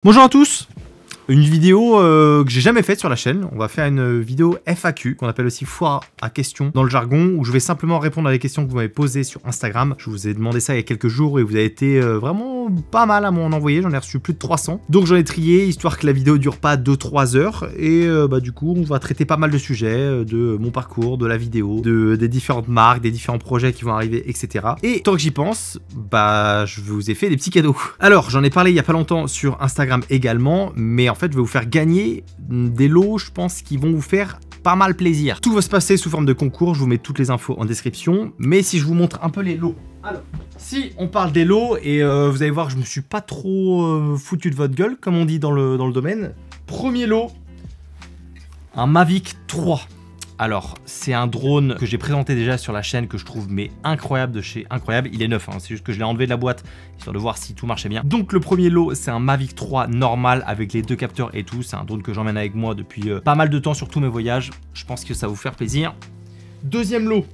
Bonjour à tous. Une vidéo que j'ai jamais faite sur la chaîne. On va faire une vidéo FAQ, qu'on appelle aussi foire à questions dans le jargon, où je vais simplement répondre à des questions que vous m'avez posées sur Instagram. Je vous ai demandé ça il y a quelques jours et vous avez été vraiment pas mal à m'en envoyer. J'en ai reçu plus de 300. Donc j'en ai trié, histoire que la vidéo dure pas 2-3 heures. Et du coup, on va traiter pas mal de sujets, de mon parcours, de la vidéo, des différentes marques, des différents projets qui vont arriver, etc. Et tant que j'y pense, je vous ai fait des petits cadeaux. Alors, j'en ai parlé il y a pas longtemps sur Instagram également, mais en fait, je vais vous faire gagner des lots, je pense, qui vont vous faire pas mal plaisir. Tout va se passer sous forme de concours, je vous mets toutes les infos en description, mais si je vous montre un peu les lots. Alors, si on parle des lots, et vous allez voir que je me suis pas trop foutu de votre gueule, comme on dit dans le domaine. Premier lot, un Mavic 3. Alors, c'est un drone que j'ai présenté déjà sur la chaîne, que je trouve mais incroyable de chez incroyable. Il est neuf, hein, c'est juste que je l'ai enlevé de la boîte, histoire de voir si tout marchait bien. Donc le premier lot, c'est un Mavic 3 normal, avec les deux capteurs et tout. C'est un drone que j'emmène avec moi depuis pas mal de temps sur tous mes voyages. Je pense que ça va vous faire plaisir. Deuxième lot,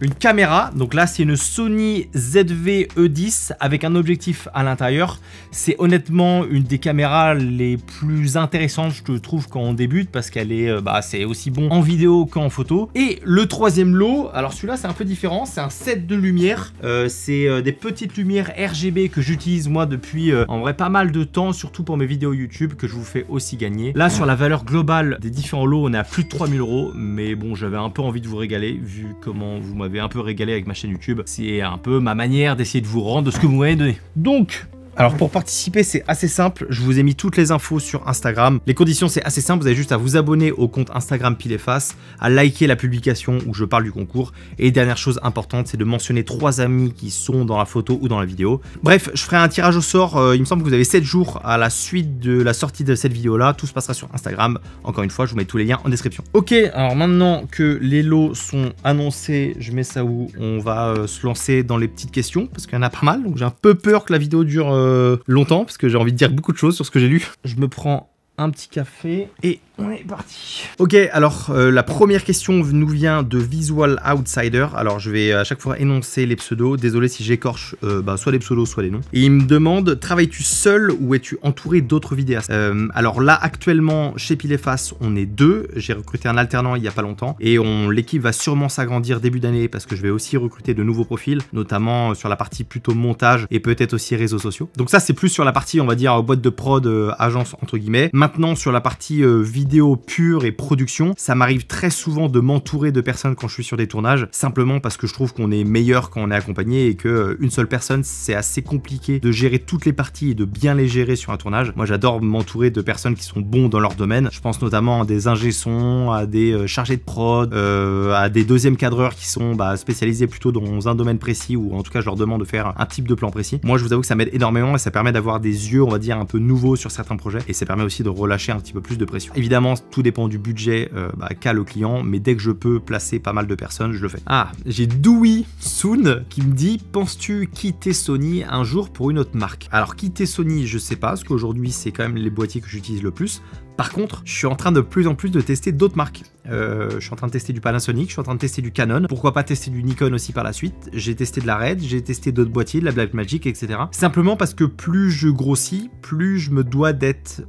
une caméra. Donc là, c'est une Sony ZV-E10 avec un objectif à l'intérieur. C'est honnêtement une des caméras les plus intéressantes, je trouve, quand on débute, parce qu'elle est, c'est aussi bon en vidéo qu'en photo. Et le troisième lot, alors celui-là, c'est un peu différent. C'est un set de lumière. C'est des petites lumières RGB que j'utilise moi depuis en vrai pas mal de temps, surtout pour mes vidéos YouTube, que je vous fais aussi gagner. Là, sur la valeur globale des différents lots, on est à plus de 3000 €. Mais bon, j'avais un peu envie de vous régaler, vu comment vous m'avez un peu régalé avec ma chaîne YouTube. C'est un peu ma manière d'essayer de vous rendre ce que vous m'avez donné. Donc, alors pour participer, c'est assez simple. Je vous ai mis toutes les infos sur Instagram. Les conditions, c'est assez simple. Vous avez juste à vous abonner au compte Instagram Pile et Face, à liker la publication où je parle du concours. Et dernière chose importante, c'est de mentionner 3 amis qui sont dans la photo ou dans la vidéo. Bref, je ferai un tirage au sort. Il me semble que vous avez 7 jours à la suite de la sortie de cette vidéo-là. Tout se passera sur Instagram. Encore une fois, je vous mets tous les liens en description. Ok, alors maintenant que les lots sont annoncés, je mets ça où on va se lancer dans les petites questions, parce qu'il y en a pas mal. Donc j'ai un peu peur que la vidéo dure longtemps, parce que j'ai envie de dire beaucoup de choses sur ce que j'ai lu. Je me prends un petit café et on est parti. Ok, alors la première question nous vient de Visual Outsider. Alors je vais à chaque fois énoncer les pseudos. Désolé si j'écorche soit les pseudos, soit les noms. Et il me demande, travailles-tu seul ou es-tu entouré d'autres vidéastes? Alors là, actuellement, chez Pile et Face, on est 2. J'ai recruté un alternant il y a pas longtemps. Et l'équipe va sûrement s'agrandir début d'année, parce que je vais aussi recruter de nouveaux profils, notamment sur la partie plutôt montage et peut-être aussi réseaux sociaux. Donc ça, c'est plus sur la partie, on va dire, boîte de prod, agence entre guillemets. Maintenant, sur la partie vidéo pure et production, ça m'arrive très souvent de m'entourer de personnes quand je suis sur des tournages, simplement parce que je trouve qu'on est meilleur quand on est accompagné, et que une seule personne, c'est assez compliqué de gérer toutes les parties et de bien les gérer sur un tournage. Moi, j'adore m'entourer de personnes qui sont bons dans leur domaine. Je pense notamment à des ingé-sons, à des chargés de prod, à des deuxièmes cadreurs qui sont spécialisés plutôt dans un domaine précis, ou en tout cas je leur demande de faire un type de plan précis. Moi, je vous avoue que ça m'aide énormément, et ça permet d'avoir des yeux, on va dire, un peu nouveaux sur certains projets, et ça permet aussi de relâcher un petit peu plus de pression. Évidemment, tout dépend du budget qu'a le client, mais dès que je peux placer pas mal de personnes, je le fais. Ah, j'ai Dewey Soon qui me dit, penses-tu quitter Sony un jour pour une autre marque? Alors quitter Sony, je sais pas, parce qu'aujourd'hui c'est quand même les boîtiers que j'utilise le plus. Par contre, je suis en train de plus en plus de tester d'autres marques. Je suis en train de tester du Panasonic, je suis en train de tester du Canon. Pourquoi pas tester du Nikon aussi par la suite? J'ai testé de la Red, j'ai testé d'autres boîtiers, de la Blackmagic, etc. Simplement parce que plus je grossis, plus je me dois d'être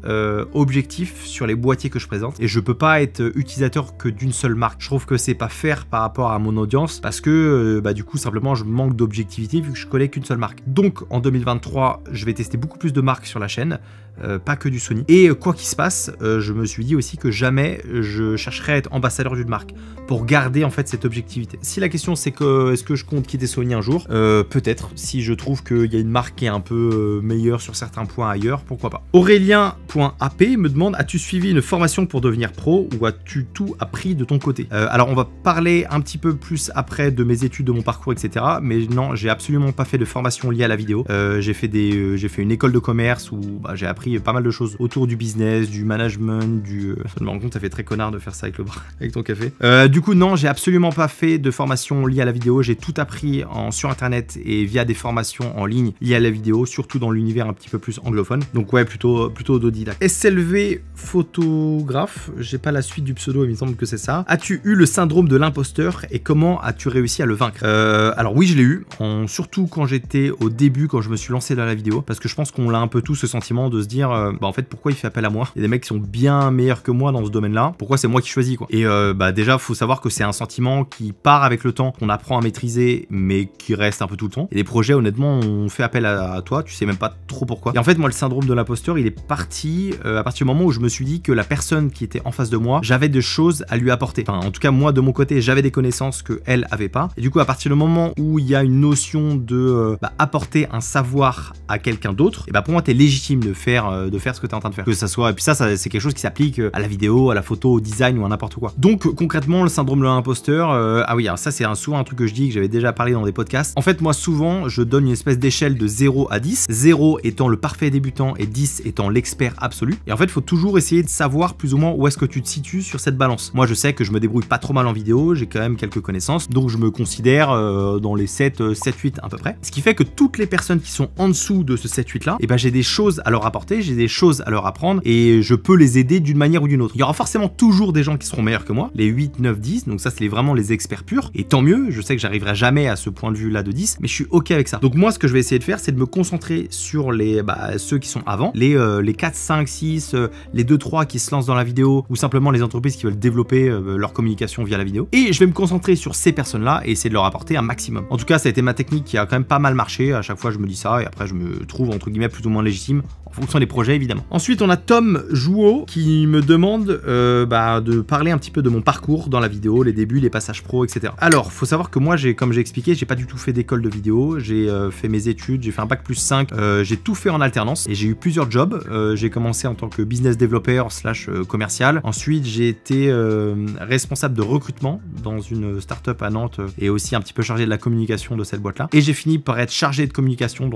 objectif sur les boîtiers que je présente. Et je peux pas être utilisateur que d'une seule marque. Je trouve que c'est pas fair par rapport à mon audience, parce que du coup, simplement, je manque d'objectivité vu que je connais qu'une seule marque. Donc, en 2023, je vais tester beaucoup plus de marques sur la chaîne. Pas que du Sony. Et quoi qu'il se passe, je me suis dit aussi que jamais je chercherais à être ambassadeur d'une marque, pour garder en fait cette objectivité. Si la question c'est que est-ce que je compte quitter Sony un jour, peut-être, si je trouve qu'il y a une marque qui est un peu meilleure sur certains points ailleurs, pourquoi pas. Aurélien.ap me demande, as-tu suivi une formation pour devenir pro, ou as-tu tout appris de ton côté? Alors on va parler un petit peu plus après de mes études, de mon parcours, etc. Mais non, j'ai absolument pas fait de formation liée à la vidéo. J'ai fait une école de commerce où j'ai appris pas mal de choses autour du business, du management, je me rends compte, ça fait très connard de faire ça avec le bras. avec ton café. Du coup, non, j'ai absolument pas fait de formation liée à la vidéo. J'ai tout appris sur Internet et via des formations en ligne liées à la vidéo, surtout dans l'univers un petit peu plus anglophone. Donc ouais, plutôt autodidacte. SLV photographe, j'ai pas la suite du pseudo, il me semble que c'est ça. As-tu eu le syndrome de l'imposteur et comment as-tu réussi à le vaincre? Alors oui, je l'ai eu, surtout quand j'étais au début, quand je me suis lancé dans la vidéo, parce que je pense qu'on a un peu tout ce sentiment de se dire, bah en fait, pourquoi il fait appel à moi? Il y a des mecs qui sont bien meilleurs que moi dans ce domaine-là, pourquoi c'est moi qui choisis quoi? Et bah déjà, faut savoir que c'est un sentiment qui part avec le temps, qu'on apprend à maîtriser, mais qui reste un peu tout le temps. Et les projets, honnêtement, on fait appel à toi, tu sais même pas trop pourquoi. Et en fait, moi, le syndrome de l'imposteur, il est parti à partir du moment où je me suis dit que la personne qui était en face de moi, j'avais des choses à lui apporter. Enfin, en tout cas, moi, de mon côté, j'avais des connaissances que elle avait pas. Et du coup, à partir du moment où il y a une notion de apporter un savoir à quelqu'un d'autre, et bah pour moi, t'es légitime de faire ce que t'es en train de faire. Que ça soit, et puis ça c'est quelque chose qui s'applique à la vidéo, à la photo, au design ou à n'importe quoi. Donc concrètement, le syndrome de l'imposteur, ah oui, alors ça c'est souvent un truc que je dis, que j'avais déjà parlé dans des podcasts. En fait, moi souvent, je donne une espèce d'échelle de 0 à 10, 0 étant le parfait débutant et 10 étant l'expert absolu. Et en fait, il faut toujours essayer de savoir plus ou moins où est-ce que tu te situes sur cette balance. Moi, je sais que je me débrouille pas trop mal en vidéo, j'ai quand même quelques connaissances, donc je me considère dans les 7-8 à peu près. Ce qui fait que toutes les personnes qui sont en dessous de ce 7-8 là, et ben j'ai des choses à leur apporter, j'ai des choses à leur apprendre et je peux les aider d'une manière ou d'une autre. Il y aura forcément toujours des gens qui seront meilleurs que moi, les 8, 9, 10, donc ça c'est vraiment les experts purs, et tant mieux, je sais que j'arriverai jamais à ce point de vue là de 10, mais je suis ok avec ça. Donc moi ce que je vais essayer de faire, c'est de me concentrer sur ceux qui sont avant, les 4, 5, 6, les 2, 3 qui se lancent dans la vidéo, ou simplement les entreprises qui veulent développer leur communication via la vidéo, et je vais me concentrer sur ces personnes là et essayer de leur apporter un maximum. En tout cas, ça a été ma technique qui a quand même pas mal marché, à chaque fois je me dis ça, et après je me trouve entre guillemets plus ou moins légitime, en fonction des projets évidemment. Ensuite on a Tom Jouot qui me demande de parler un petit peu de mon parcours dans la vidéo, les débuts, les passages pro, etc. Alors faut savoir que moi comme j'ai expliqué, j'ai pas du tout fait d'école de vidéo, j'ai fait mes études, j'ai fait un bac plus 5, j'ai tout fait en alternance et j'ai eu plusieurs jobs. J'ai commencé en tant que business developer / commercial, ensuite j'ai été responsable de recrutement dans une start-up à Nantes et aussi un petit peu chargé de la communication de cette boîte là, et j'ai fini par être chargé de communication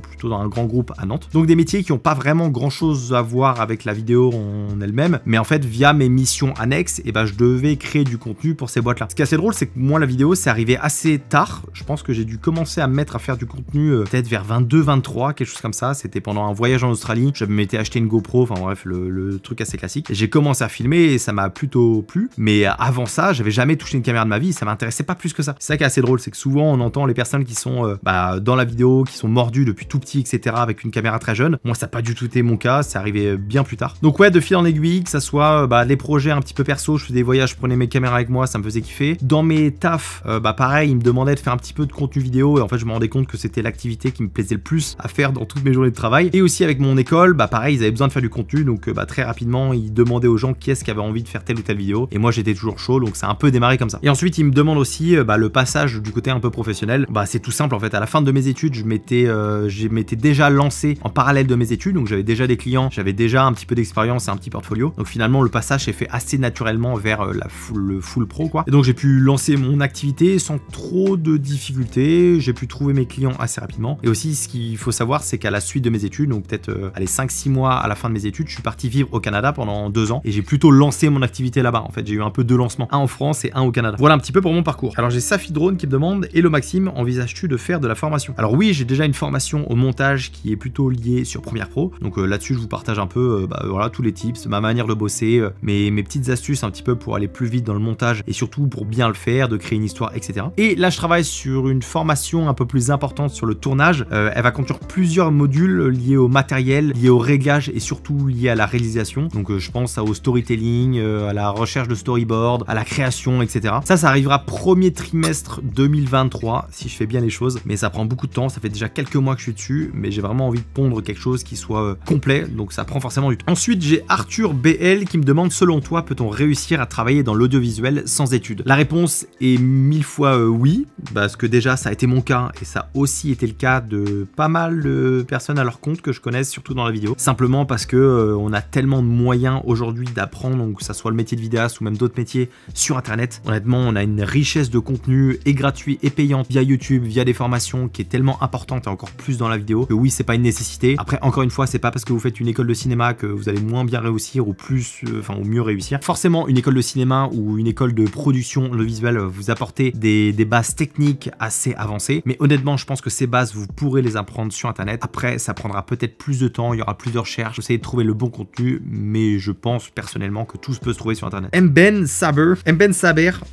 plutôt dans un grand groupe à Nantes. Donc des métiers qui n'ont pas vraiment grand chose à voir avec la vidéo en elle-même, mais en fait via mes missions annexes, et je devais créer du contenu pour ces boîtes là. Ce qui est assez drôle, c'est que moi la vidéo c'est arrivé assez tard. Je pense que j'ai dû commencer à me mettre à faire du contenu peut-être vers 22-23, quelque chose comme ça. C'était pendant un voyage en Australie, je m'étais acheté une GoPro, enfin bref le truc assez classique, et j'ai commencé à filmer et ça m'a plutôt plu, mais avant ça j'avais jamais touché une caméra de ma vie, ça m'intéressait pas plus que ça. C'est ça qui est assez drôle, c'est que souvent on entend les personnes qui sont dans la vidéo, qui sont mordues depuis tout petit, etc., avec une caméra très jeune. Moi ça n'a pas du tout été mon cas, c'est arrivé bien plus tard. Donc ouais, de fil en aiguille, que ça soit les projets un petit peu perso, je faisais des voyages, je prenais mes caméras avec moi, ça me faisait kiffer. Dans mes tafs, pareil, ils me demandaient de faire un petit peu de contenu vidéo, et en fait je me rendais compte que c'était l'activité qui me plaisait le plus à faire dans toutes mes journées de travail. Et aussi avec mon école, pareil, ils avaient besoin de faire du contenu, donc très rapidement ils demandaient aux gens qui est-ce qui avait envie de faire telle ou telle vidéo, et moi j'étais toujours chaud, donc ça a un peu démarré comme ça. Et ensuite ils me demandent aussi le passage du côté un peu professionnel. C'est tout simple en fait, à la fin de mes études, je m'étais déjà lancé en parallèle de mes études, donc j'avais déjà des clients, j'avais déjà un petit peu d'expérience et un petit portfolio, donc finalement le passage s'est fait assez naturellement vers le full pro quoi. Et donc j'ai pu lancer mon activité sans trop de difficultés, j'ai pu trouver mes clients assez rapidement. Et aussi ce qu'il faut savoir, c'est qu'à la suite de mes études, donc peut-être 5-6 mois à la fin de mes études, je suis parti vivre au Canada pendant 2 ans, et j'ai plutôt lancé mon activité là-bas. En fait j'ai eu un peu 2 lancements, un en France et un au Canada. Voilà un petit peu pour mon parcours. Alors j'ai Safi Drone qui me demande: Hello Maxime, envisages-tu de faire de la formation? Alors oui, j'ai déjà une formation au montage qui est plutôt liée sur Premiere Pro, donc là-dessus je vous partage un peu voilà tous les tips, ma manière de bosser, mes petites astuces un petit peu pour aller plus vite dans le montage et surtout pour bien le faire, de créer une histoire, etc. Et là je travaille sur une formation un peu plus importante sur le tournage. Elle va contenir plusieurs modules liés au matériel, liés au réglage et surtout liés à la réalisation. Donc je pense au storytelling, à la recherche de storyboard, à la création, etc. Ça arrivera premier trimestre 2023 si je fais bien les choses, mais ça prend beaucoup de temps, ça fait déjà quelques mois que je suis dessus, mais j'ai vraiment envie de pondre quelque chose qui soit complet, donc ça prend forcément du temps. Ensuite j'ai Arthur BL qui me demande: selon toi, peut-on réussir à travailler dans l'audiovisuel sans études? La réponse est 1000 fois oui, parce que déjà ça a été mon cas, et ça a aussi été le cas de pas mal de personnes à leur compte que je connaisse, surtout dans la vidéo, simplement parce que on a tellement de moyens aujourd'hui d'apprendre, donc que ça soit le métier de vidéaste ou même d'autres métiers sur internet. Honnêtement, on a une richesse de contenu, et gratuit et payant, via YouTube, via des formations, qui est tellement importante, et encore plus dans la vidéo, que oui, c'est pas une nécessité. Après, encore Encore une fois, c'est pas parce que vous faites une école de cinéma que vous allez moins bien réussir ou plus, enfin ou mieux réussir. Forcément, une école de cinéma ou une école de production audiovisuelle vous apporter des bases techniques assez avancées, mais honnêtement, je pense que ces bases, vous pourrez les apprendre sur Internet. Après, ça prendra peut-être plus de temps, il y aura plus de recherches, essayez de trouver le bon contenu, mais je pense personnellement que tout peut se trouver sur Internet. Mben Saber,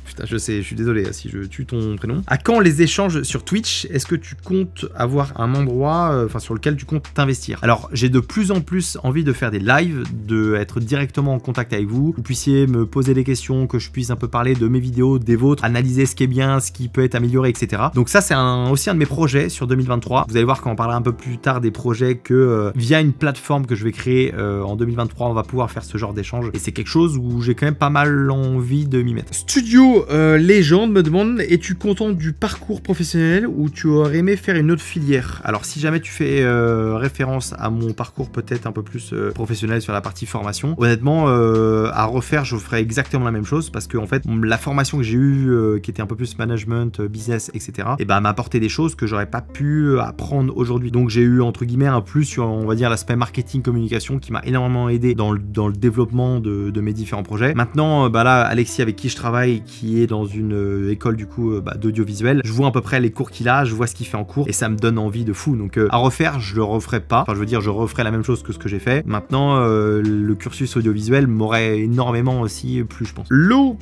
putain, je sais, je suis désolé si je tue ton prénom. À quand les échanges sur Twitch? Est-ce que tu comptes avoir un endroit sur lequel tu comptes t'investir? Alors, j'ai de plus en plus envie de faire des lives, d'être directement en contact avec vous, que vous puissiez me poser des questions, que je puisse un peu parler de mes vidéos, des vôtres, analyser ce qui est bien, ce qui peut être amélioré, etc. Donc ça, c'est aussi un de mes projets sur 2023. Vous allez voir quand on parlera un peu plus tard des projets que via une plateforme que je vais créer en 2023, on va pouvoir faire ce genre d'échange. Et c'est quelque chose où j'ai quand même pas mal envie de m'y mettre. Studio Légende me demande, es-tu content du parcours professionnel ou tu aurais aimé faire une autre filière? Alors si jamais tu fais référence à mon parcours peut-être un peu plus professionnel sur la partie formation, honnêtement à refaire je ferais exactement la même chose parce que en fait la formation que j'ai eue qui était un peu plus management, business, etc. et ben m'a apporté des choses que j'aurais pas pu apprendre aujourd'hui. Donc j'ai eu entre guillemets un plus sur on va dire l'aspect marketing communication qui m'a énormément aidé dans le développement de mes différents projets. Maintenant bah là Alexis avec qui je travaille qui est dans une école du coup d'audiovisuel, je vois à peu près les cours qu'il a, je vois ce qu'il fait en cours et ça me donne envie de fou. Donc à refaire je le referai pas, enfin je veux dire je referai la même chose que ce que j'ai fait. Maintenant le cursus audiovisuel m'aurait énormément aussi plu je pense. Lo.c-photo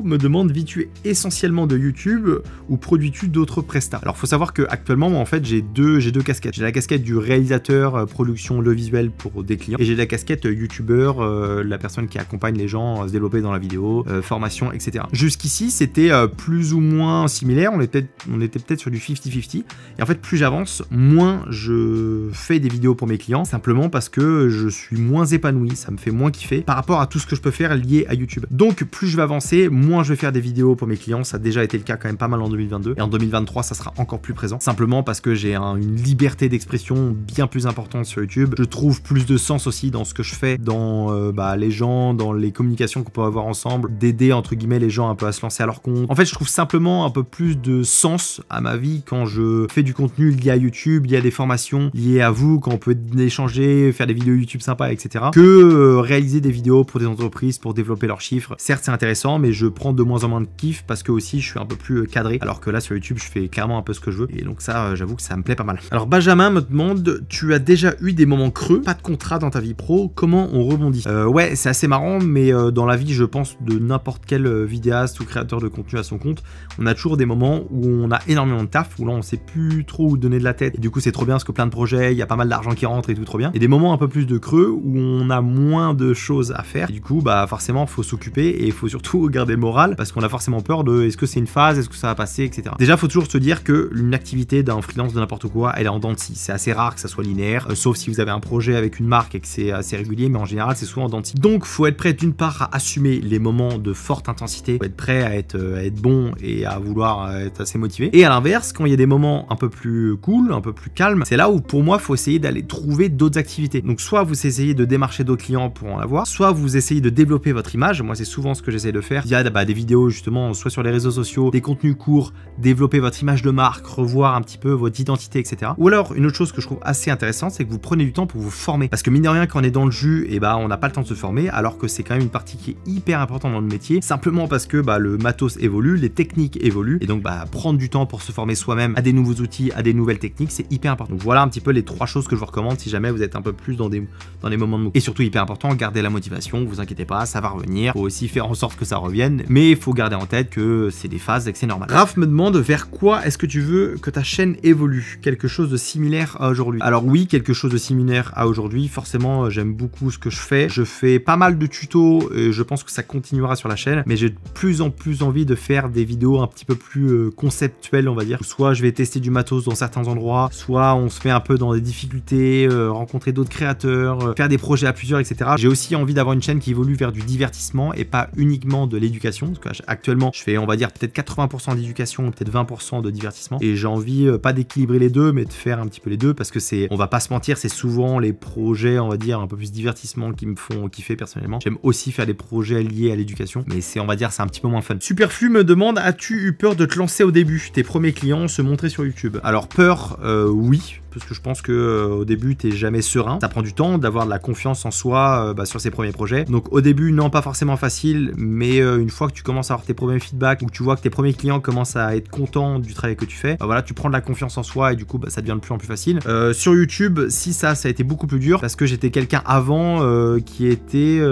me demande vis-tu essentiellement de YouTube ou produis-tu d'autres prestats? Alors faut savoir que actuellement moi en fait j'ai deux casquettes. J'ai la casquette du réalisateur production audiovisuelle pour des clients et j'ai la casquette youtubeur, la personne qui accompagne les gens à se développer dans la vidéo, formation, etc. Jusqu'ici c'était plus ou moins similaire, on était peut-être sur du 50-50 et en fait plus j'avance, moins je fais des vidéos pour mes clients, simplement parce que je suis moins épanoui, ça me fait moins kiffer par rapport à tout ce que je peux faire lié à YouTube. Donc plus je vais avancer, moins je vais faire des vidéos pour mes clients, ça a déjà été le cas quand même pas mal en 2022 et en 2023 ça sera encore plus présent, simplement parce que j'ai une liberté d'expression bien plus importante sur YouTube. Je trouve plus de sens aussi dans ce que je fais, dans les gens, dans les communications qu'on peut avoir ensemble, d'aider entre guillemets les gens un peu à se lancer à leur compte. En fait je trouve simplement un peu plus de sens à ma vie quand je fais du contenu lié à YouTube, lié à des formations, lié à vous, quand on peut échanger, faire des vidéos YouTube sympas, etc. que réaliser des vidéos pour des entreprises pour développer leurs chiffres. Certes c'est intéressant mais je prends de moins en moins de kiff parce que aussi je suis un peu plus cadré, alors que là sur YouTube je fais clairement un peu ce que je veux et donc ça j'avoue que ça me plaît pas mal. Alors Benjamin me demande, tu as déjà eu des moments creux, pas de contrat dans ta vie pro, comment on rebondit? Ouais c'est assez marrant mais dans la vie je pense de n'importe quel vidéaste ou créateur de contenu à son compte, on a toujours des moments où on a énormément de taf, où là on sait plus trop où donner de la tête et du coup c'est trop bien parce que plein de projets, il y a pas mal d'argent qui rentre et tout trop bien, et des moments un peu plus de creux où on a moins de choses à faire et du coup bah forcément faut s'occuper et il faut surtout garder le moral parce qu'on a forcément peur de est-ce que c'est une phase, est-ce que ça va passer, etc. Déjà faut toujours se dire que une activité d'un freelance de n'importe quoi elle est en dents de scie, c'est assez rare que ça soit linéaire, sauf si vous avez un projet avec une marque et que c'est assez régulier, mais en général c'est souvent en dents de scie. Donc faut être prêt d'une part à assumer les moments de forte intensité, faut être prêt à être bon et à vouloir être assez motivé, et à l'inverse quand il y a des moments un peu plus cool, un peu plus calme, c'est là où pour moi faut essayer d'aller trouver d'autres activités. Donc soit vous essayez de démarcher d'autres clients pour en avoir, soit vous essayez de développer votre image. Moi c'est souvent ce que j'essaie de faire via des vidéos justement, soit sur les réseaux sociaux, des contenus courts, développer votre image de marque, revoir un petit peu votre identité, etc. Ou alors une autre chose que je trouve assez intéressante, c'est que vous prenez du temps pour vous former, parce que mine de rien quand on est dans le jus, et on n'a pas le temps de se former, alors que c'est quand même une partie qui est hyper importante dans le métier, simplement parce que le matos évolue, les techniques évoluent, et donc prendre du temps pour se former soi-même à des nouveaux outils, à des nouvelles techniques, c'est hyper important. Donc voilà un petit peu les 3 choses que je vous recommande si jamais vous êtes un peu plus dans des moments de mou. Et surtout hyper important, gardez la motivation, vous inquiétez pas, ça va revenir, faut aussi faire en sorte que ça revienne, mais il faut garder en tête que c'est des phases et que c'est normal. Raph me demande vers quoi est-ce que tu veux que ta chaîne évolue? Quelque chose de similaire à aujourd'hui? Alors oui, quelque chose de similaire à aujourd'hui, forcément j'aime beaucoup ce que je fais pas mal de tutos et je pense que ça continuera sur la chaîne, mais j'ai de plus en plus envie de faire des vidéos un petit peu plus conceptuelles on va dire, soit je vais tester du matos dans certains endroits, soit on se met un peu dans des difficultés, rencontrer d'autres créateurs, faire des projets à plusieurs, etc. J'ai aussi envie d'avoir une chaîne qui évolue vers du divertissement et pas uniquement de l'éducation, parce qu'actuellement je fais on va dire peut-être 80% d'éducation, peut-être 20% de divertissement, et j'ai envie pas d'équilibrer les deux mais de faire un petit peu les deux, parce que c'est, on va pas se mentir, c'est souvent les projets on va dire un peu plus divertissement qui me font kiffer personnellement. J'aime aussi faire des projets liés à l'éducation, mais c'est on va dire c'est un petit peu moins fun. Superflu me demande, as-tu eu peur de te lancer au début, tes premiers clients se montrer sur YouTube? Alors peur oui, oui, parce que je pense que au début t'es jamais serein, ça prend du temps d'avoir de la confiance en soi sur ses premiers projets. Donc au début non, pas forcément facile, mais une fois que tu commences à avoir tes premiers feedbacks ou que tu vois que tes premiers clients commencent à être contents du travail que tu fais, voilà, tu prends de la confiance en soi et du coup ça devient de plus en plus facile. Sur YouTube, si ça a été beaucoup plus dur parce que j'étais quelqu'un avant qui était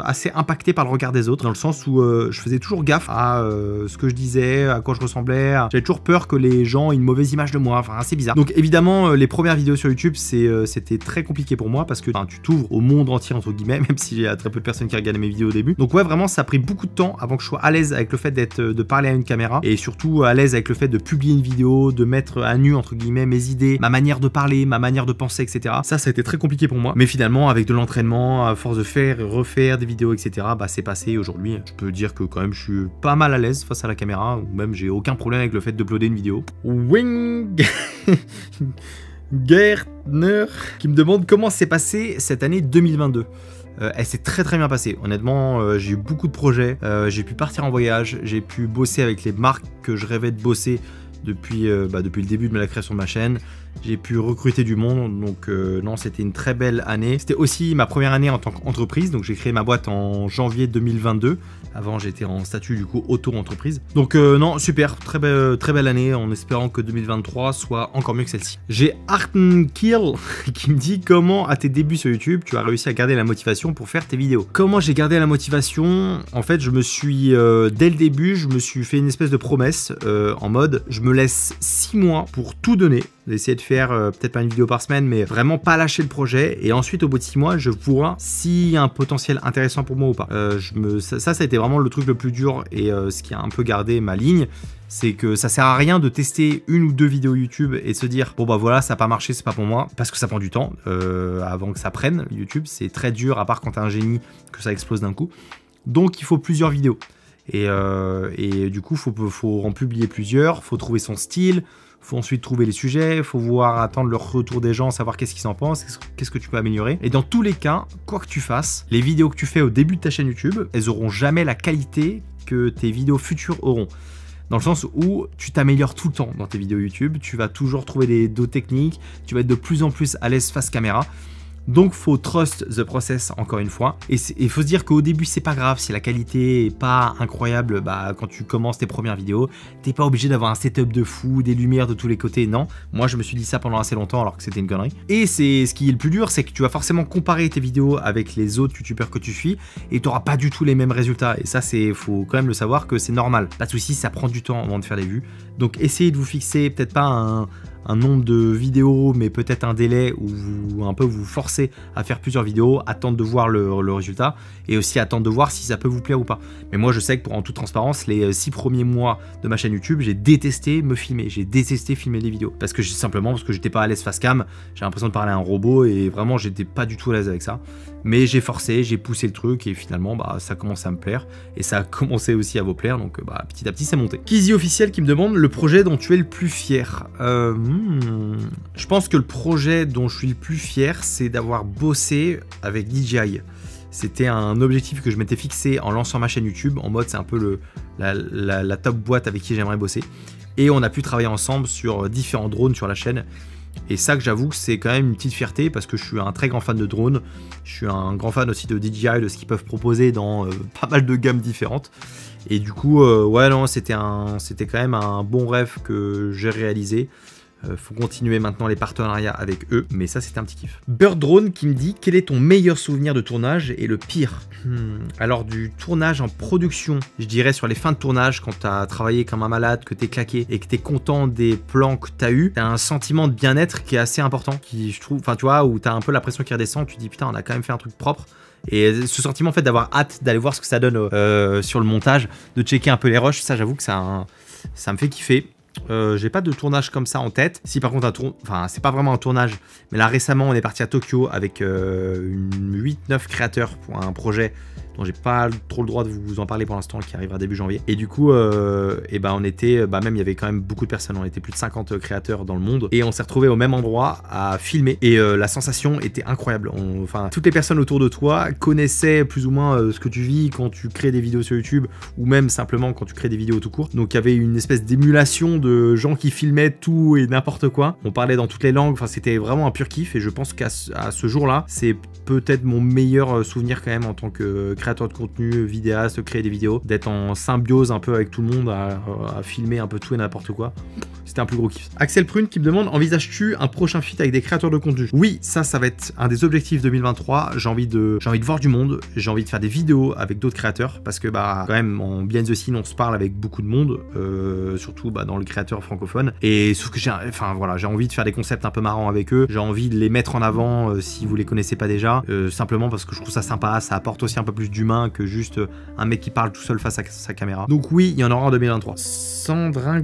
assez impacté par le regard des autres, dans le sens où je faisais toujours gaffe à ce que je disais, à quoi je ressemblais, j'avais toujours peur que les gens aient une mauvaise image de moi, enfin assez bizarre. Donc évidemment les premières vidéos sur YouTube c'était très compliqué pour moi parce que tu t'ouvres au monde entier entre guillemets, même s'il y a très peu de personnes qui regardaient mes vidéos au début. Donc ouais, vraiment ça a pris beaucoup de temps avant que je sois à l'aise avec le fait de parler à une caméra et surtout à l'aise avec le fait de publier une vidéo, de mettre à nu entre guillemets mes idées, ma manière de parler, ma manière de penser, etc. Ça a été très compliqué pour moi, mais finalement avec de l'entraînement, à force de faire et refaire des vidéos, etc., c'est passé. Aujourd'hui je peux dire que quand même je suis pas mal à l'aise face à la caméra, ou même j'ai aucun problème avec le fait d'uploader une vidéo. Wing Gertner qui me demande comment s'est passée cette année 2022. Elle s'est très bien passée, honnêtement. J'ai eu beaucoup de projets, j'ai pu partir en voyage, j'ai pu bosser avec les marques que je rêvais de bosser depuis le début de la création de ma chaîne. J'ai pu recruter du monde, donc non, c'était une très belle année. C'était aussi ma première année en tant qu'entreprise, donc j'ai créé ma boîte en janvier 2022. Avant, j'étais en statut du coup auto-entreprise. Donc non, super, très belle année, en espérant que 2023 soit encore mieux que celle-ci. J'ai Artenkill qui me dit comment à tes débuts sur YouTube, tu as réussi à garder la motivation pour faire tes vidéos. Comment j'ai gardé la motivation? En fait, je me suis, dès le début, je me suis fait une espèce de promesse en mode, je me laisse 6 mois pour tout donner, d'essayer de faire peut-être pas une vidéo par semaine, mais vraiment pas lâcher le projet. Et ensuite, au bout de 6 mois, je vois s'il y a un potentiel intéressant pour moi ou pas. Ça a été vraiment le truc le plus dur et ce qui a un peu gardé ma ligne. C'est que ça sert à rien de tester une ou deux vidéos YouTube et se dire bon bah voilà, ça n'a pas marché, c'est pas pour moi, parce que ça prend du temps avant que ça prenne. YouTube, c'est très dur, à part quand t'as un génie que ça explose d'un coup. Donc il faut plusieurs vidéos et du coup faut en publier plusieurs, faut trouver son style. Faut ensuite trouver les sujets, faut voir, attendre le retour des gens, savoir qu'est-ce qu'ils en pensent, qu'est-ce que tu peux améliorer. Et dans tous les cas, quoi que tu fasses, les vidéos que tu fais au début de ta chaîne YouTube, elles auront jamais la qualité que tes vidéos futures auront. Dans le sens où tu t'améliores tout le temps dans tes vidéos YouTube, tu vas toujours trouver d'autres techniques, tu vas être de plus en plus à l'aise face caméra. Donc faut trust the process encore une fois. Et il faut se dire qu'au début c'est pas grave si la qualité est pas incroyable quand tu commences tes premières vidéos. T'es pas obligé d'avoir un setup de fou, des lumières de tous les côtés, non. Moi je me suis dit ça pendant assez longtemps alors que c'était une connerie. Et c'est ce qui est le plus dur, c'est que tu vas forcément comparer tes vidéos avec les autres youtubeurs que tu suis et tu n'auras pas du tout les mêmes résultats. Et ça faut quand même le savoir que c'est normal. Pas de soucis, ça prend du temps avant de faire des vues. Donc essayez de vous fixer peut-être pas un nombre de vidéos, mais peut-être un délai où vous forcez à faire plusieurs vidéos, attendre de voir le résultat et aussi attendre de voir si ça peut vous plaire ou pas. Mais moi je sais que pour en toute transparence, les 6 premiers mois de ma chaîne YouTube, j'ai détesté me filmer, j'ai détesté filmer des vidéos parce que j'étais pas à l'aise face cam, j'ai l'impression de parler à un robot et vraiment j'étais pas du tout à l'aise avec ça. Mais j'ai forcé, j'ai poussé le truc et finalement ça a commencé à me plaire et ça a commencé aussi à vous plaire, donc petit à petit c'est monté. Kizzy officiel qui me demande le projet dont tu es le plus fier. Je pense que le projet dont je suis le plus fier, c'est d'avoir bossé avec DJI. C'était un objectif que je m'étais fixé en lançant ma chaîne YouTube, en mode c'est un peu la top boîte avec qui j'aimerais bosser. Et on a pu travailler ensemble sur différents drones sur la chaîne. Et ça que j'avoue que c'est quand même une petite fierté parce que je suis un très grand fan de drones. Je suis un grand fan aussi de DJI, de ce qu'ils peuvent proposer dans pas mal de gammes différentes. Et du coup, ouais non, c'était quand même un bon rêve que j'ai réalisé. Faut continuer maintenant les partenariats avec eux, mais ça c'était un petit kiff. Bird Drone qui me dit quel est ton meilleur souvenir de tournage et le pire. Alors du tournage en production, je dirais sur les fins de tournage quand t'as travaillé comme un malade, que t'es claqué et que t'es content des plans que t'as eu, t'as un sentiment de bien-être qui est assez important, qui je trouve, enfin tu vois, où t'as un peu la pression qui redescend, tu te dis putain on a quand même fait un truc propre. Et ce sentiment en fait d'avoir hâte d'aller voir ce que ça donne sur le montage, de checker un peu les rushs, ça j'avoue que ça me fait kiffer. J'ai pas de tournage comme ça en tête. Si par contre c'est pas vraiment un tournage, mais là récemment on est parti à Tokyo avec 8-9 créateurs pour un projet dont j'ai pas trop le droit de vous en parler pour l'instant, qui arrivera début janvier. Et du coup, et ben on était, même il y avait quand même beaucoup de personnes, on était plus de 50 créateurs dans le monde, et on s'est retrouvés au même endroit à filmer, et la sensation était incroyable. Enfin, toutes les personnes autour de toi connaissaient plus ou moins ce que tu vis quand tu crées des vidéos sur YouTube, ou même simplement quand tu crées des vidéos tout court. Donc il y avait une espèce d'émulation de gens qui filmaient tout et n'importe quoi. On parlait dans toutes les langues, enfin c'était vraiment un pur kiff, et je pense qu'à ce jour-là, c'est peut-être mon meilleur souvenir quand même en tant que créateur de contenu, vidéaste, créer des vidéos, d'être en symbiose un peu avec tout le monde, à filmer un peu tout et n'importe quoi. C'était un plus gros kiff. Axel Prune qui me demande, envisages-tu un prochain feat avec des créateurs de contenu? Oui, ça va être un des objectifs 2023. J'ai envie de voir du monde, j'ai envie de faire des vidéos avec d'autres créateurs, parce que bah quand même en behind the scene on se parle avec beaucoup de monde, surtout dans le créateur francophone, et sauf que j'ai envie de faire des concepts un peu marrants avec eux, j'ai envie de les mettre en avant si vous les connaissez pas déjà, simplement parce que je trouve ça sympa, ça apporte aussi un peu plus d'humain que juste un mec qui parle tout seul face à sa caméra. Donc oui, il y en aura en 2023. Sandrine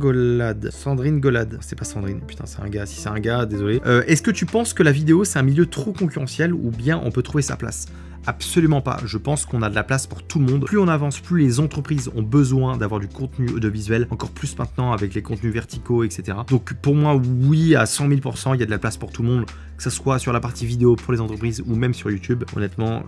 Golade, c'est pas Sandrine, putain c'est un gars, si c'est un gars, désolé. Est-ce que tu penses que la vidéo c'est un milieu trop concurrentiel ou bien on peut trouver sa place? Absolument pas, je pense qu'on a de la place pour tout le monde. Plus on avance, plus les entreprises ont besoin d'avoir du contenu audiovisuel, encore plus maintenant avec les contenus verticaux, etc. Donc pour moi, oui, à 100 000%, il y a de la place pour tout le monde, que ce soit sur la partie vidéo pour les entreprises ou même sur YouTube. Honnêtement,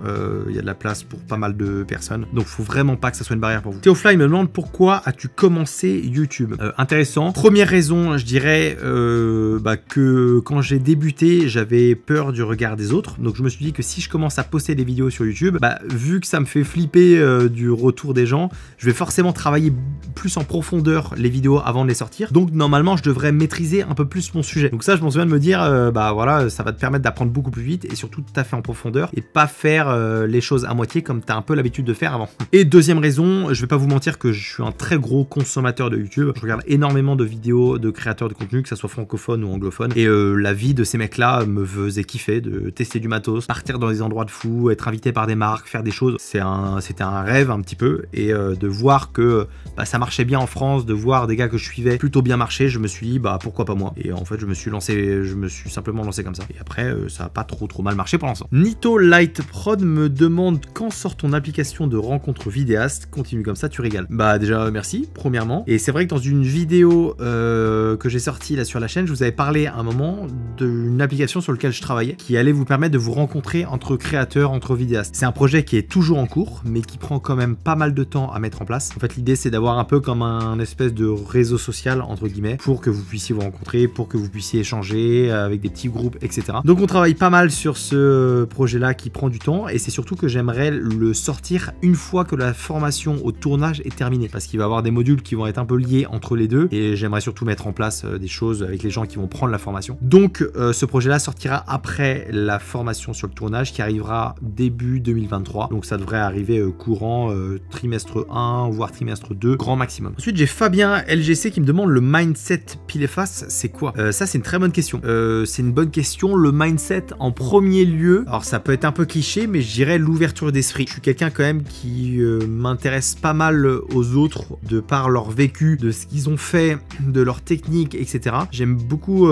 il y a de la place pour pas mal de personnes, donc faut vraiment pas que ça soit une barrière pour vous. Théofly me demande pourquoi as-tu commencé YouTube? Intéressant. Première raison, je dirais que quand j'ai débuté, j'avais peur du regard des autres, donc je me suis dit que si je commence à poster des vidéos sur YouTube, vu que ça me fait flipper du retour des gens, je vais forcément travailler plus en profondeur les vidéos avant de les sortir, donc normalement je devrais maîtriser un peu plus mon sujet. Donc ça, je m'en souviens de me dire voilà, ça va te permettre d'apprendre beaucoup plus vite et surtout tout à fait en profondeur, et pas faire les choses à moitié comme tu as un peu l'habitude de faire avant. Et deuxième raison, je vais pas vous mentir que je suis un très gros consommateur de YouTube, je regarde énormément de vidéos de créateurs de contenu, que ça soit francophone ou anglophone, et la vie de ces mecs là me faisait kiffer, de tester du matos, partir dans des endroits de fou, être invité par des marques, faire des choses, c'était un rêve un petit peu, et de voir que ça marchait bien en France, de voir des gars que je suivais plutôt bien marcher, je me suis dit pourquoi pas moi, et en fait je me suis simplement lancé comme ça, et après ça a pas trop mal marché pour l'instant. Nito Light Prod me demande quand sort ton application de rencontre vidéaste, continue comme ça, tu régales. Déjà merci premièrement, et c'est vrai que dans une vidéo que j'ai sortie là sur la chaîne, je vous avais parlé à un moment d'une application sur laquelle je travaillais, qui allait vous permettre de vous rencontrer entre créateurs, entre vidéastes. C'est un projet qui est toujours en cours, mais qui prend quand même pas mal de temps à mettre en place. En fait, l'idée, c'est d'avoir un peu comme un espèce de réseau social, entre guillemets, pour que vous puissiez vous rencontrer, pour que vous puissiez échanger avec des petits groupes, etc. Donc, on travaille pas mal sur ce projet-là qui prend du temps, et c'est surtout que j'aimerais le sortir une fois que la formation au tournage est terminée, parce qu'il va y avoir des modules qui vont être un peu liés entre les deux, et j'aimerais surtout mettre en place des choses avec les gens qui vont prendre la formation. Donc, ce projet-là sortira après la formation sur le tournage, qui arrivera début 2023, donc ça devrait arriver courant trimestre 1 voire trimestre 2 grand maximum. Ensuite j'ai Fabien LGC qui me demande le mindset pile et face, c'est quoi? Ça c'est une très bonne question, c'est une bonne question. Le mindset en premier lieu, alors ça peut être un peu cliché, mais je dirais l'ouverture d'esprit. Je suis quelqu'un quand même qui m'intéresse pas mal aux autres de par leur vécu, de ce qu'ils ont fait, de leur technique, etc. J'aime beaucoup,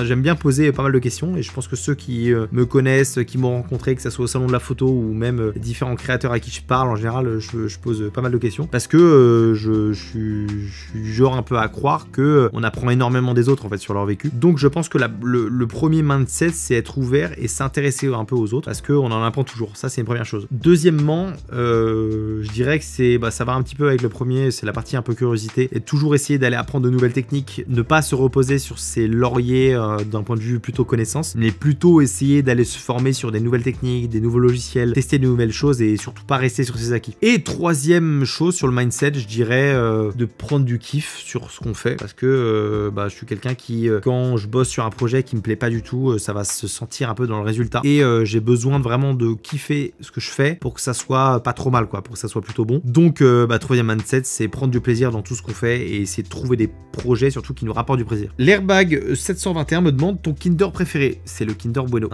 j'aime bien poser pas mal de questions, et je pense que ceux qui me connaissent, qui m'ont rencontré, que ça soit au salon de la photo ou même différents créateurs à qui je parle, en général je pose pas mal de questions, parce que je suis du genre un peu à croire que on apprend énormément des autres en fait sur leur vécu. Donc je pense que le premier mindset, c'est être ouvert et s'intéresser un peu aux autres, parce qu'on en apprend toujours. Ça c'est une première chose. Deuxièmement, je dirais que c'est ça va un petit peu avec le premier, c'est la partie un peu curiosité, et toujours essayer d'aller apprendre de nouvelles techniques, ne pas se reposer sur ses lauriers d'un point de vue plutôt connaissance, mais plutôt essayer d'aller se former sur des nouvelles techniques, des nouveaux logiciels, tester de nouvelles choses, et surtout pas rester sur ses acquis. Et troisième chose sur le mindset, je dirais de prendre du kiff sur ce qu'on fait, parce que je suis quelqu'un qui, quand je bosse sur un projet qui me plaît pas du tout, ça va se sentir un peu dans le résultat, et j'ai besoin vraiment de kiffer ce que je fais pour que ça soit pas trop mal, quoi, pour que ça soit plutôt bon. Donc troisième mindset, c'est prendre du plaisir dans tout ce qu'on fait et essayer de trouver des projets surtout qui nous rapportent du plaisir. L'Airbag 721 me demande ton Kinder préféré. C'est le Kinder Bueno.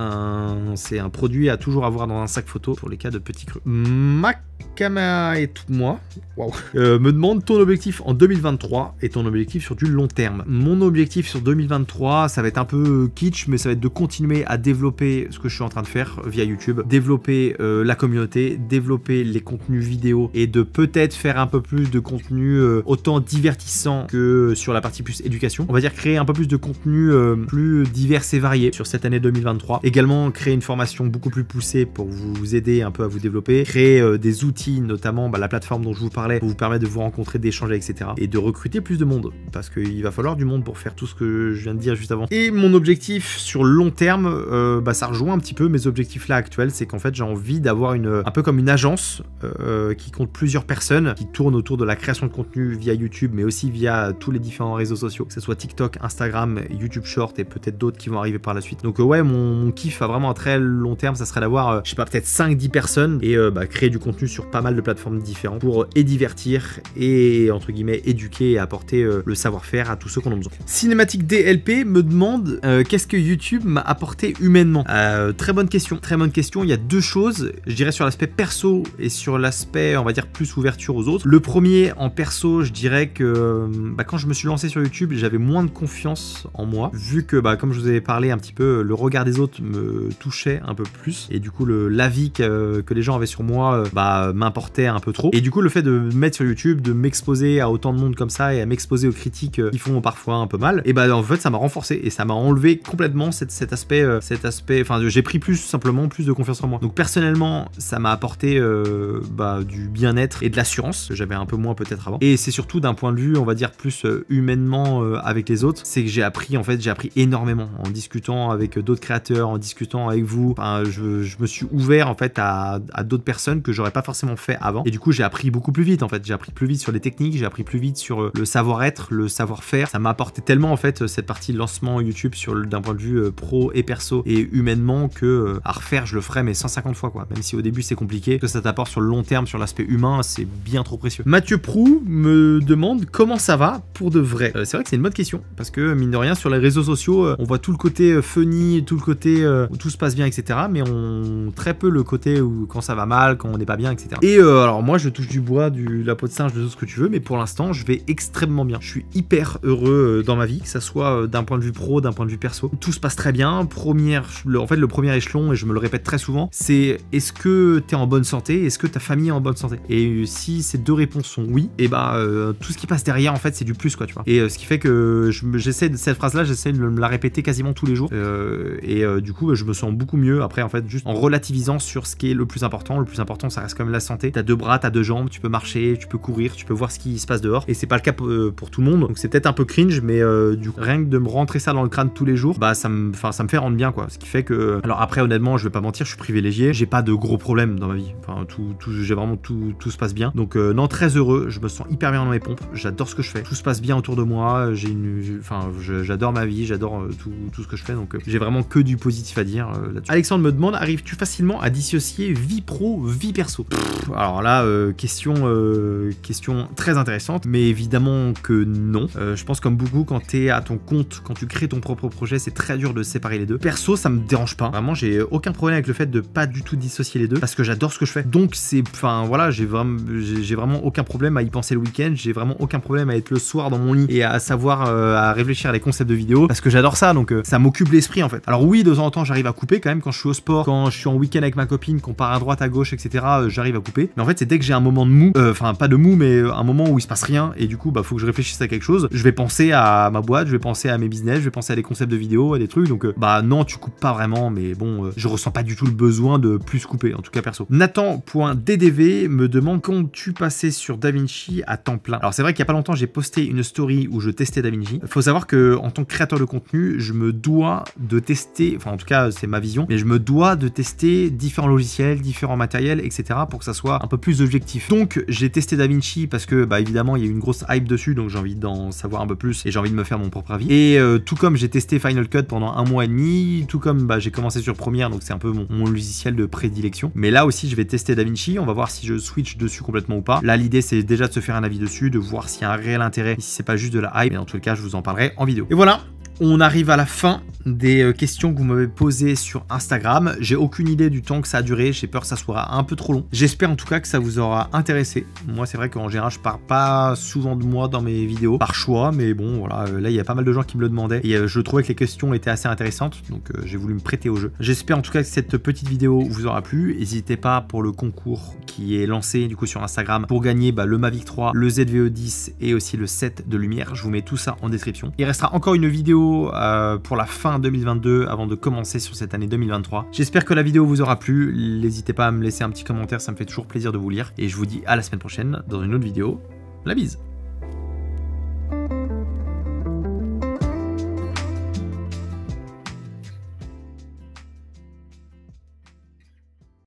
C'est un produit à toujours avoir dans un sac photo pour les cas de petits creux. Makama et tout moi me demande ton objectif en 2023 et ton objectif sur du long terme. Mon objectif sur 2023, ça va être un peu kitsch, mais ça va être de continuer à développer ce que je suis en train de faire via YouTube, développer la communauté, développer les contenus vidéo et de peut-être faire un peu plus de contenu autant divertissant que sur la partie plus éducation. On va dire créer un peu plus de contenu plus divers et varié sur cette année 2023. Également créer une formation beaucoup plus poussée pour vous aider un peu à vous développer, créer des outils, notamment la plateforme dont je vous parlais, pour vous permettre de vous rencontrer, d'échanger, etc. Et de recruter plus de monde, parce qu'il va falloir du monde pour faire tout ce que je viens de dire juste avant. Et mon objectif sur le long terme, ça rejoint un petit peu mes objectifs là actuels, c'est qu'en fait j'ai envie d'avoir un peu comme une agence qui compte plusieurs personnes, qui tourne autour de la création de contenu via YouTube, mais aussi via tous les différents réseaux sociaux, que ce soit TikTok, Instagram, YouTube Short et peut-être d'autres qui vont arriver par la suite. Donc ouais, mon kiff a vraiment un très long terme, ça serait d'avoir, je sais pas, peut-être 5-10 personnes et créer du contenu sur pas mal de plateformes différentes pour divertir et entre guillemets éduquer et apporter le savoir-faire à tous ceux qui en ont besoin. Cinématique DLP me demande qu'est-ce que YouTube m'a apporté humainement. Très bonne question, très bonne question. Il y a deux choses, je dirais sur l'aspect perso et sur l'aspect, on va dire, plus ouverture aux autres. Le premier, en perso, je dirais que quand je me suis lancé sur YouTube, j'avais moins de confiance en moi, vu que comme je vous avais parlé un petit peu, le regard des autres me touchait un peu plus et du coup l'avis que les gens avaient sur moi m'importait un peu trop. Et du coup le fait de me mettre sur YouTube, de m'exposer à autant de monde comme ça et à m'exposer aux critiques qui font parfois un peu mal, et en fait ça m'a renforcé et ça m'a enlevé complètement cet aspect, enfin j'ai pris simplement plus de confiance en moi. Donc personnellement ça m'a apporté du bien-être et de l'assurance que j'avais un peu moins peut-être avant. Et c'est surtout d'un point de vue, on va dire, plus humainement avec les autres, c'est que j'ai appris énormément en discutant avec d'autres créateurs, en discutant avec vous. Enfin, je me suis ouvert en fait à d'autres personnes que j'aurais pas forcément fait avant. Et du coup, j'ai appris beaucoup plus vite en fait. J'ai appris plus vite sur les techniques, j'ai appris plus vite sur le savoir-être, le savoir-faire. Ça m'a apporté tellement en fait cette partie de lancement YouTube d'un point de vue pro et perso et humainement que à refaire, je le ferais mais 150 fois quoi. Même si au début c'est compliqué, que ça t'apporte sur le long terme, sur l'aspect humain, c'est bien trop précieux. Mathieu Prou me demande comment ça va pour de vrai. C'est vrai que c'est une bonne question parce que mine de rien sur les réseaux sociaux, on voit tout le côté funny, tout le côté où tout se passe bien, etc. Mais on très peu le côté où quand ça va mal, quand on n'est pas bien, etc. Et alors moi je touche du bois, la peau de singe, de tout ce que tu veux, mais pour l'instant je vais extrêmement bien. Je suis hyper heureux dans ma vie, que ça soit d'un point de vue pro, d'un point de vue perso. Tout se passe très bien. En fait le premier échelon, et je me le répète très souvent, c'est est-ce que tu es en bonne santé, est-ce que ta famille est en bonne santé. Et si ces deux réponses sont oui, et tout ce qui passe derrière en fait c'est du plus quoi, tu vois. Et ce qui fait que j'essaie de cette phrase là, j'essaie de me la répéter quasiment tous les jours du coup je me sens beaucoup mieux après en fait juste en relativisant sur ce qui est le plus important. Le plus important ça reste quand même la santé. T'as deux bras, t'as deux jambes, tu peux marcher, tu peux courir, tu peux voir ce qui se passe dehors et c'est pas le cas pour tout le monde, donc c'est peut-être un peu cringe mais du coup rien que de me rentrer ça dans le crâne tous les jours, ça me fait rendre bien quoi. Ce qui fait que, alors après honnêtement je vais pas mentir, je suis privilégié, j'ai pas de gros problèmes dans ma vie, enfin j'ai vraiment tout se passe bien, donc non, très heureux, je me sens hyper bien dans mes pompes, j'adore ce que je fais, tout se passe bien autour de moi, j'adore ma vie, j'adore tout ce que je fais, donc j'ai vraiment que du positif à dire là-dessus. Alexandre me demande, arrives-tu facilement à dissocier vie pro, vie perso? Alors là, question très intéressante, mais évidemment que non. Je pense comme beaucoup, quand t'es à ton compte, quand tu crées ton propre projet, c'est très dur de séparer les deux. Perso, ça me dérange pas. Vraiment, j'ai aucun problème avec le fait de pas du tout dissocier les deux, parce que j'adore ce que je fais. Donc j'ai vraiment aucun problème à y penser le week-end, j'ai vraiment aucun problème à être le soir dans mon lit et à savoir à réfléchir à des concepts de vidéos, parce que j'adore ça, donc ça m'occupe l'esprit en fait. Alors oui, de temps en temps, j'arrive à couper quand même quand je suis au sport, quand je suis en week-end avec ma copine, qu'on part à droite, à gauche, etc. J'arrive à couper. Mais en fait, c'est dès que j'ai un moment de mou, pas de mou, mais un moment où il se passe rien, et du coup, faut que je réfléchisse à quelque chose. Je vais penser à ma boîte, je vais penser à mes business, je vais penser à des concepts de vidéos, à des trucs. Donc, non, tu coupes pas vraiment, mais bon, je ressens pas du tout le besoin de plus couper, en tout cas perso. Nathan.ddv me demande quand tu passais sur DaVinci à temps plein. Alors, c'est vrai qu'il y a pas longtemps, j'ai posté une story où je testais DaVinci. Faut savoir que en tant que créateur de contenu, je me dois de tester, enfin, en tout cas, c'est ma vision, mais je me dois de tester différents logiciels, différents matériels, etc. pour que ça soit un peu plus objectif. Donc, j'ai testé DaVinci parce que, évidemment, il y a eu une grosse hype dessus, donc j'ai envie d'en savoir un peu plus et j'ai envie de me faire mon propre avis. Et tout comme j'ai testé Final Cut pendant 1 mois et demi, tout comme j'ai commencé sur Premiere, donc c'est un peu mon logiciel de prédilection. Mais là aussi, je vais tester DaVinci, on va voir si je switch dessus complètement ou pas. Là, l'idée, c'est déjà de se faire un avis dessus, de voir s'il y a un réel intérêt, si c'est pas juste de la hype, et dans tous les cas, je vous en parlerai en vidéo. Et voilà, On arrive à la fin des questions que vous m'avez posées sur Instagram. J'ai aucune idée du temps que ça a duré, j'ai peur que ça soit un peu trop long. J'espère en tout cas que ça vous aura intéressé. Moi c'est vrai qu'en général je parle pas souvent de moi dans mes vidéos par choix, mais bon voilà, là il y a pas mal de gens qui me le demandaient et je trouvais que les questions étaient assez intéressantes, donc j'ai voulu me prêter au jeu. J'espère en tout cas que cette petite vidéo vous aura plu. N'hésitez pas pour le concours qui est lancé du coup sur Instagram pour gagner le Mavic 3, le ZVE10 et aussi le set de lumière. Je vous mets tout ça en description. Il restera encore une vidéo pour la fin 2022 avant de commencer sur cette année 2023. J'espère que la vidéo vous aura plu. N'hésitez pas à me laisser un petit commentaire, ça me fait toujours plaisir de vous lire. Et je vous dis à la semaine prochaine dans une autre vidéo. La bise!